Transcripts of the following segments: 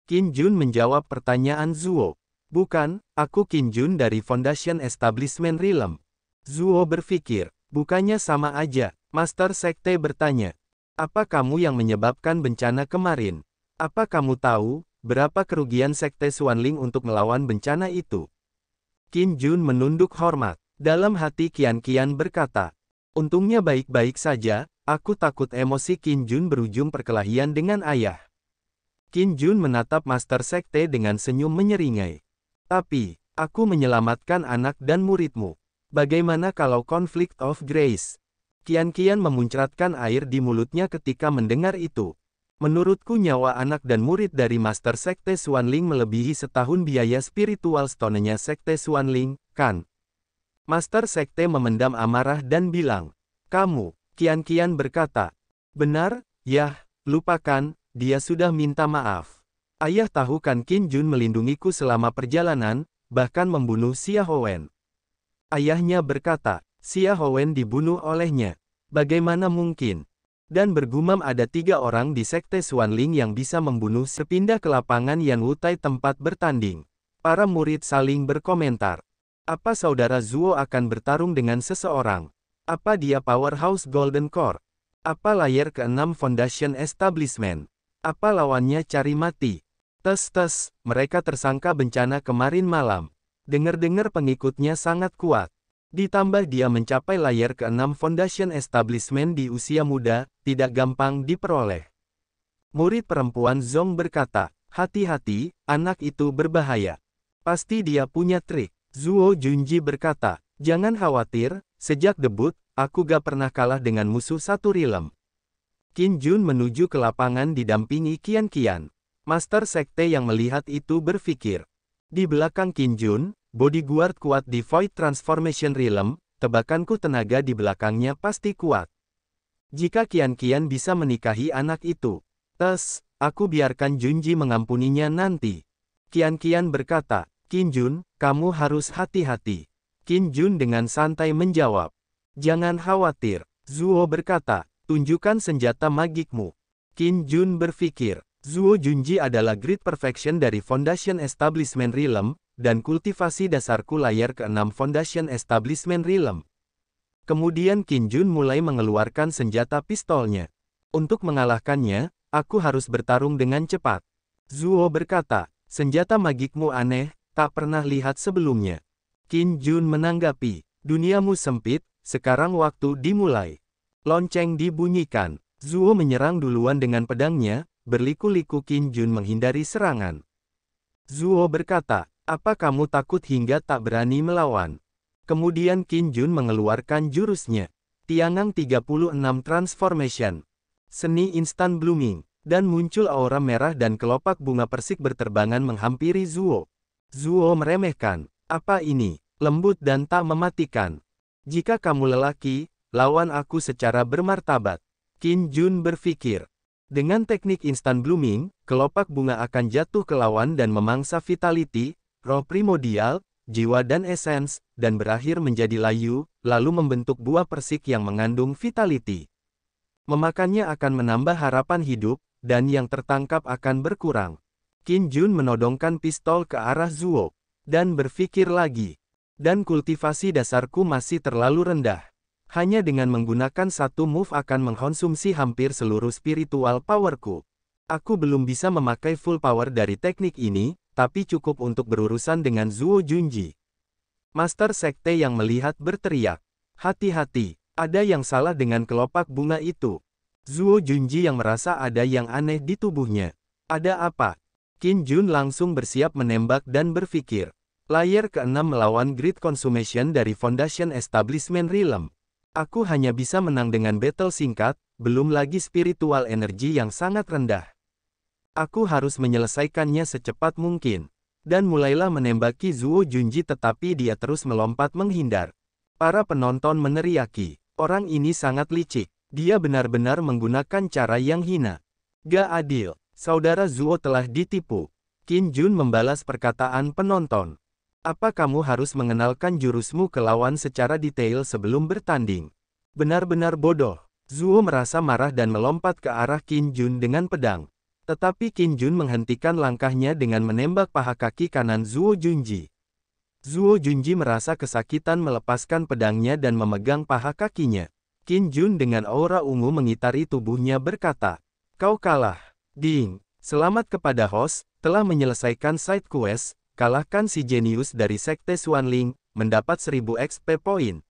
Qin Jun menjawab pertanyaan Zuo. Bukan, aku Qin Jun dari Foundation Establishment Realm. Zuo berpikir, bukannya sama aja. Master Sekte bertanya. Apa kamu yang menyebabkan bencana kemarin? Apa kamu tahu, berapa kerugian Sekte Xuanling untuk melawan bencana itu? Qin Jun menunduk hormat. Dalam hati Qian berkata, untungnya baik-baik saja, aku takut emosi Qin Jun berujung perkelahian dengan ayah. Qin Jun menatap Master Sekte dengan senyum menyeringai. Tapi, aku menyelamatkan anak dan muridmu. Bagaimana kalau Conflict of Grace? Qian memuncratkan air di mulutnya ketika mendengar itu. Menurutku nyawa anak dan murid dari Master Sekte Xuanling melebihi setahun biaya spiritual stone-nya Sekte Xuanling, kan? Master Sekte memendam amarah dan bilang, kamu, Qian berkata, benar, yah, lupakan, dia sudah minta maaf. Ayah tahu kan Qin Jun melindungiku selama perjalanan, bahkan membunuh Xia Howen. Ayahnya berkata, Xia Howen dibunuh olehnya. Bagaimana mungkin? Dan bergumam ada 3 orang di Sekte Xuanling yang bisa membunuh. Sepindah ke lapangan Yan Wutai tempat bertanding. Para murid saling berkomentar. Apa saudara Zuo akan bertarung dengan seseorang? Apa dia Powerhouse Golden Core? Apa layer ke-6 Foundation Establishment? Apa lawannya cari mati? Tes, mereka tersangka bencana kemarin malam. Dengar-dengar pengikutnya sangat kuat. Ditambah dia mencapai layer ke-6 Foundation Establishment di usia muda, tidak gampang diperoleh. Murid perempuan Zong berkata, hati-hati, anak itu berbahaya. Pasti dia punya trik. Zuo Junji berkata, jangan khawatir, sejak debut, aku gak pernah kalah dengan musuh satu realm. Qin Jun menuju ke lapangan didampingi Qian. Master Sekte yang melihat itu berpikir. Di belakang Qin Jun, bodyguard kuat di Void Transformation Realm, tebakanku tenaga di belakangnya pasti kuat. Jika Qian bisa menikahi anak itu, aku biarkan Junji mengampuninya nanti. Qian berkata, Qin Jun, kamu harus hati-hati. Qin Jun dengan santai menjawab. Jangan khawatir. Zuo berkata, tunjukkan senjata magikmu. Qin Jun berpikir, Zuo Junji adalah Great Perfection dari Foundation Establishment Realm, dan kultivasi dasarku layer ke-6 Foundation Establishment Realm. Kemudian Qin Jun mulai mengeluarkan senjata pistolnya. Untuk mengalahkannya, aku harus bertarung dengan cepat. Zuo berkata, senjata magikmu aneh, tak pernah lihat sebelumnya. Qin Jun menanggapi, duniamu sempit, sekarang waktu dimulai. Lonceng dibunyikan. Zuo menyerang duluan dengan pedangnya, berliku-liku Qin Jun menghindari serangan. Zuo berkata, apa kamu takut hingga tak berani melawan? Kemudian Qin Jun mengeluarkan jurusnya. Tiangang 36 Transformation. Seni instan blooming. Dan muncul aura merah dan kelopak bunga persik berterbangan menghampiri Zuo. Zuo meremehkan. Apa ini? Lembut dan tak mematikan. Jika kamu lelaki, lawan aku secara bermartabat. Qin Jun berpikir. Dengan teknik instant blooming, kelopak bunga akan jatuh ke lawan dan memangsa vitality, roh primordial, jiwa dan essence, dan berakhir menjadi layu, lalu membentuk buah persik yang mengandung vitality. Memakannya akan menambah harapan hidup, dan yang tertangkap akan berkurang. Qin Jun menodongkan pistol ke arah Zuo, dan berpikir lagi. Dan kultivasi dasarku masih terlalu rendah. Hanya dengan menggunakan satu move akan mengkonsumsi hampir seluruh spiritual powerku. Aku belum bisa memakai full power dari teknik ini, tapi cukup untuk berurusan dengan Zuo Junji. Master Sekte yang melihat berteriak. Hati-hati, ada yang salah dengan kelopak bunga itu. Zuo Junji yang merasa ada yang aneh di tubuhnya. Ada apa? Qin Jun langsung bersiap menembak dan berpikir. Layer ke-6 melawan Great Consummation dari Foundation Establishment Realm. Aku hanya bisa menang dengan battle singkat, belum lagi spiritual energi yang sangat rendah. Aku harus menyelesaikannya secepat mungkin. Dan mulailah menembaki Zuo Junji tetapi dia terus melompat menghindar. Para penonton meneriaki, orang ini sangat licik. Dia benar-benar menggunakan cara yang hina. Gak adil. Saudara Zuo telah ditipu. Qin Jun membalas perkataan penonton. Apa kamu harus mengenalkan jurusmu ke lawan secara detail sebelum bertanding? Benar-benar bodoh. Zuo merasa marah dan melompat ke arah Qin Jun dengan pedang. Tetapi Qin Jun menghentikan langkahnya dengan menembak paha kaki kanan Zuo Junji. Zuo Junji merasa kesakitan melepaskan pedangnya dan memegang paha kakinya. Qin Jun dengan aura ungu mengitari tubuhnya berkata, "Kau kalah. Ding, selamat kepada host, telah menyelesaikan side quest, kalahkan si jenius dari Sekte Xuanling, mendapat 1000 XP point."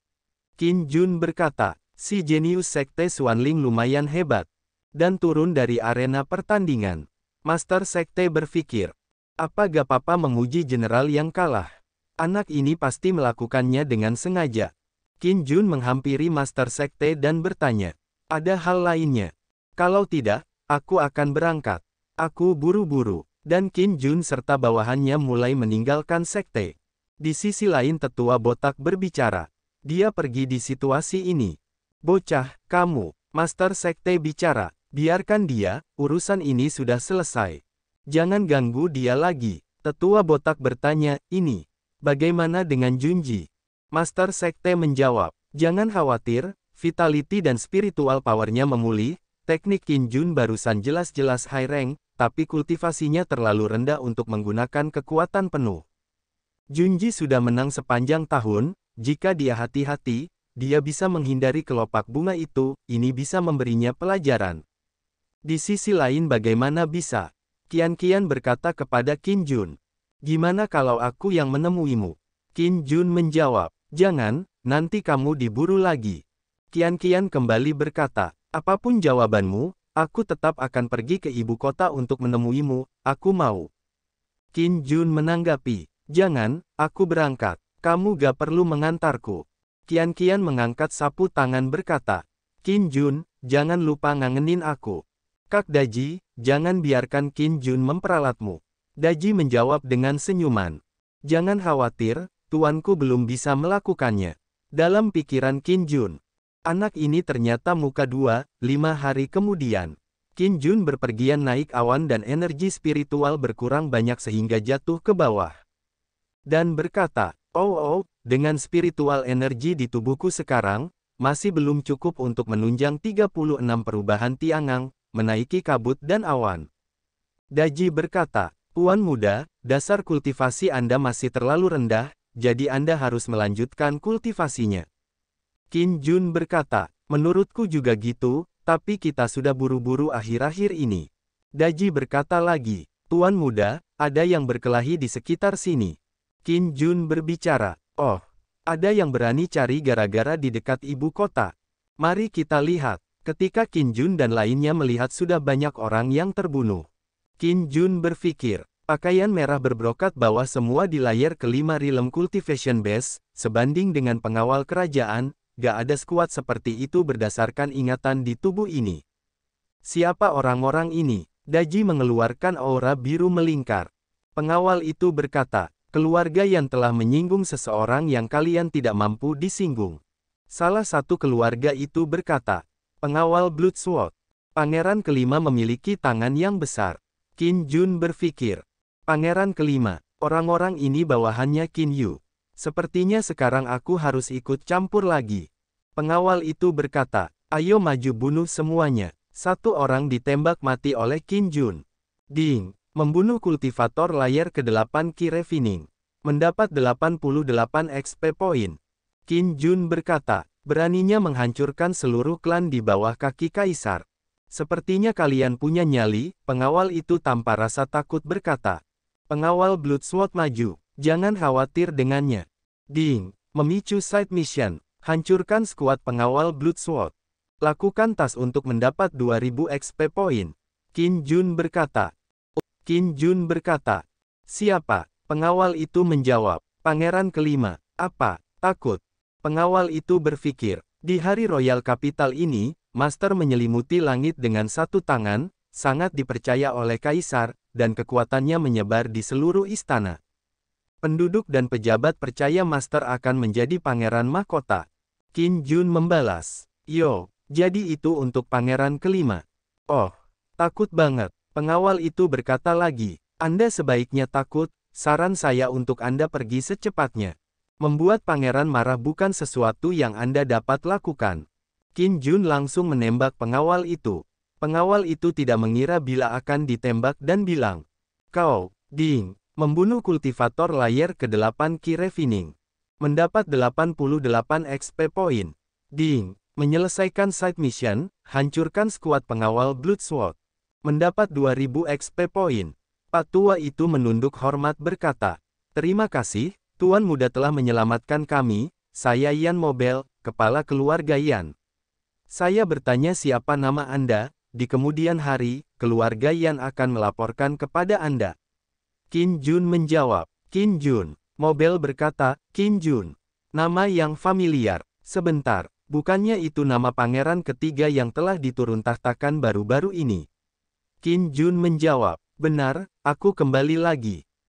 Qin Jun berkata, si jenius Sekte Xuanling lumayan hebat. Dan turun dari arena pertandingan. Master Sekte berpikir, apa gak papa menguji general yang kalah? Anak ini pasti melakukannya dengan sengaja. Qin Jun menghampiri Master Sekte dan bertanya, ada hal lainnya? Kalau tidak, aku akan berangkat. Aku buru-buru. Dan Qin Jun serta bawahannya mulai meninggalkan sekte. Di sisi lain tetua botak berbicara. Dia pergi di situasi ini. Bocah, kamu, Master Sekte bicara. Biarkan dia, urusan ini sudah selesai. Jangan ganggu dia lagi. Tetua botak bertanya, ini, bagaimana dengan Junji? Master Sekte menjawab, jangan khawatir, vitality dan spiritual powernya memulih, teknik Qin Jun barusan jelas-jelas high rank, tapi kultivasinya terlalu rendah untuk menggunakan kekuatan penuh. Junji sudah menang sepanjang tahun, jika dia hati-hati, dia bisa menghindari kelopak bunga itu, ini bisa memberinya pelajaran. Di sisi lain bagaimana bisa? Qian berkata kepada Qin Jun. Gimana kalau aku yang menemuimu? Qin Jun menjawab, jangan, nanti kamu diburu lagi. Qian kembali berkata, apapun jawabanmu, aku tetap akan pergi ke ibu kota untuk menemuimu, aku mau. Qin Jun menanggapi, jangan, aku berangkat, kamu gak perlu mengantarku. Qian mengangkat sapu tangan berkata, Qin Jun, jangan lupa ngangenin aku. Kak Daji, jangan biarkan Qin Jun memperalatmu. Daji menjawab dengan senyuman. Jangan khawatir, tuanku belum bisa melakukannya. Dalam pikiran Qin Jun. Anak ini ternyata muka dua, 5 hari kemudian. Qin Jun berpergian naik awan dan energi spiritual berkurang banyak sehingga jatuh ke bawah. Dan berkata, dengan spiritual energi di tubuhku sekarang, masih belum cukup untuk menunjang 36 perubahan Tiangang, menaiki kabut dan awan. Daji berkata, Tuan muda, dasar kultivasi Anda masih terlalu rendah, jadi Anda harus melanjutkan kultivasinya. Qin Jun berkata, menurutku juga gitu, tapi kita sudah buru-buru akhir-akhir ini. Daji berkata lagi, Tuan muda, ada yang berkelahi di sekitar sini. Qin Jun berbicara, oh, ada yang berani cari gara-gara di dekat ibu kota. Mari kita lihat. Ketika Qin Jun dan lainnya melihat sudah banyak orang yang terbunuh. Qin Jun berpikir, pakaian merah berbrokat bawah semua di layar kelima Realm Cultivation Base, sebanding dengan pengawal kerajaan, gak ada skuad seperti itu berdasarkan ingatan di tubuh ini. Siapa orang-orang ini? Daji mengeluarkan aura biru melingkar. Pengawal itu berkata, keluarga yang telah menyinggung seseorang yang kalian tidak mampu disinggung. Salah satu keluarga itu berkata, pengawal Bloodsword. Pangeran kelima memiliki tangan yang besar. Qin Jun berpikir. Pangeran kelima, orang-orang ini bawahannya Qin Yu. Sepertinya sekarang aku harus ikut campur lagi. Pengawal itu berkata, ayo maju bunuh semuanya. Satu orang ditembak mati oleh Qin Jun. Ding, membunuh kultivator layar ke-8 Qi Refining. Mendapat 88 XP point. Qin Jun berkata, beraninya menghancurkan seluruh klan di bawah kaki kaisar. Sepertinya kalian punya nyali, pengawal itu tanpa rasa takut berkata. Pengawal Bloodsword maju, jangan khawatir dengannya. Ding, memicu side mission, hancurkan skuad pengawal Bloodsword. Lakukan tas untuk mendapat 2000 XP point. Qin Jun berkata. Qin Jun berkata, siapa? Pengawal itu menjawab, pangeran kelima, apa, takut? Pengawal itu berpikir, di hari Royal Capital ini, Master menyelimuti langit dengan satu tangan, sangat dipercaya oleh Kaisar, dan kekuatannya menyebar di seluruh istana. Penduduk dan pejabat percaya Master akan menjadi pangeran mahkota. Qin Jun membalas, yo, jadi itu untuk pangeran kelima. Oh, takut banget. Pengawal itu berkata lagi, Anda sebaiknya takut, saran saya untuk Anda pergi secepatnya. Membuat pangeran marah bukan sesuatu yang Anda dapat lakukan. Qin Jun langsung menembak pengawal itu. Pengawal itu tidak mengira bila akan ditembak dan bilang, "Kau, Ding, membunuh kultivator layer ke-8 Ki Refining. Mendapat 88 XP poin. Ding, menyelesaikan side mission, hancurkan skuad pengawal Bloodsword. Mendapat 2000 XP poin." Pak tua itu menunduk hormat berkata, "Terima kasih, Tuan Muda telah menyelamatkan kami, saya Yan Mobel, kepala keluarga Yan. Saya bertanya siapa nama Anda, di kemudian hari, keluarga Yan akan melaporkan kepada Anda." Qin Jun menjawab, "Qin Jun." Mobel berkata, "Qin Jun. Nama yang familiar. Sebentar, bukannya itu nama pangeran ketiga yang telah diturun tahtakan baru-baru ini?" Qin Jun menjawab, "Benar, aku kembali lagi."